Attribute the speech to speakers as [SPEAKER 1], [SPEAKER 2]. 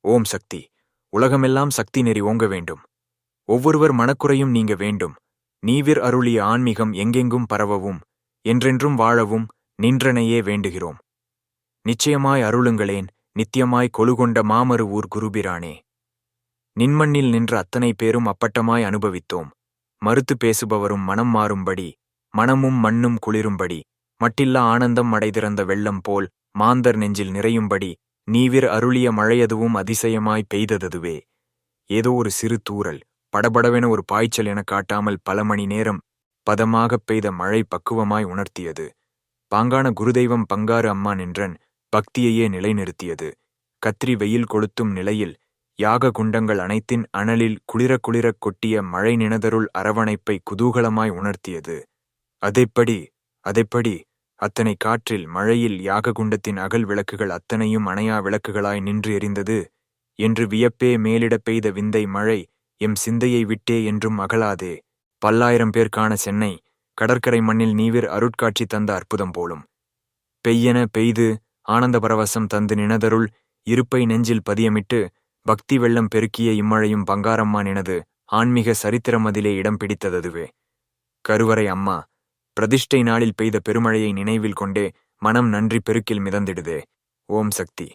[SPEAKER 1] ஓம் சக்தி. உலகமெல்லாம் சக்தி நெறி ஓங்க வேண்டும். ஒவ்வொருவர் மனக்குறையும் நீங்க வேண்டும். நீவிர் அருளிய ஆன்மீகம் எங்கெங்கும் பரவவும் என்றென்றும் வாழவும் நின்றனையே வேண்டுகிறோம். நிச்சயமாய் அருளுங்களேன், நித்தியமாய் கொலுகொண்ட மாமரு ஊர் குருபிரானே. நின்மண்ணில் நின்ற அத்தனை பேரும் அப்பட்டமாய் அனுபவித்தோம். மறுத்து பேசுபவரும் மனம் மாறும்படி, மனமும் மண்ணும் குளிரும்படி, மட்டில்லா ஆனந்தம் அடைதிறந்த வெள்ளம் போல் மாந்தர் நெஞ்சில் நிறையும்படி நீவிர் அருளிய மழையதுவும் அதிசயமாய் பெய்ததுவே. ஏதோ ஒரு சிறு தூறல், படபடவென ஒரு பாய்ச்சல் என காட்டாமல் பல மணி நேரம் பதமாகப் பெய்த மழை பக்குவமாய் உணர்த்தியது. பாங்கான குருதெய்வம் பங்காரு அம்மா நின்றன் பக்தியையே நிலைநிறுத்தியது. கத்திரி வெயில் கொளுத்தும் நிலையில் யாக குண்டங்கள் அனைத்தின் அனலில் குளிர குளிரக் கொட்டிய மழை நினதருள் அரவணைப்பை குதூகலமாய் உணர்த்தியது. அதைப்படி அத்தனை காற்றில் மழையில் யாககுண்டத்தின் அகல் விளக்குகள் அத்தனையும் அணையா விளக்குகளாய் நின்று எரிந்தது என்று வியப்பே மேலிட பெய்த விந்தை மழை எம் சிந்தையை விட்டே என்றும் அகலாதே. பல்லாயிரம் பேர் காண சென்னை கடற்கரை மண்ணில் நீவிர் அருட்காட்சி தந்த அற்புதம் போலும். பெய்யென பெய்து ஆனந்த பரவசம் தந்து நினதருள் இருப்பை நெஞ்சில் பதியமிட்டு பக்தி வெள்ளம் பெருக்கிய இம்மழையும் பங்காரம்மா நினது ஆன்மீக சரித்திரமதிலே இடம் பிடித்ததுவே. கருவறை அம்மா பிரதிஷ்டை நாளில் பெய்த பெருமழையை நினைவில் கொண்டே மனம் நன்றி பெருக்கில் மிதந்திடுதே. ஓம் சக்தி.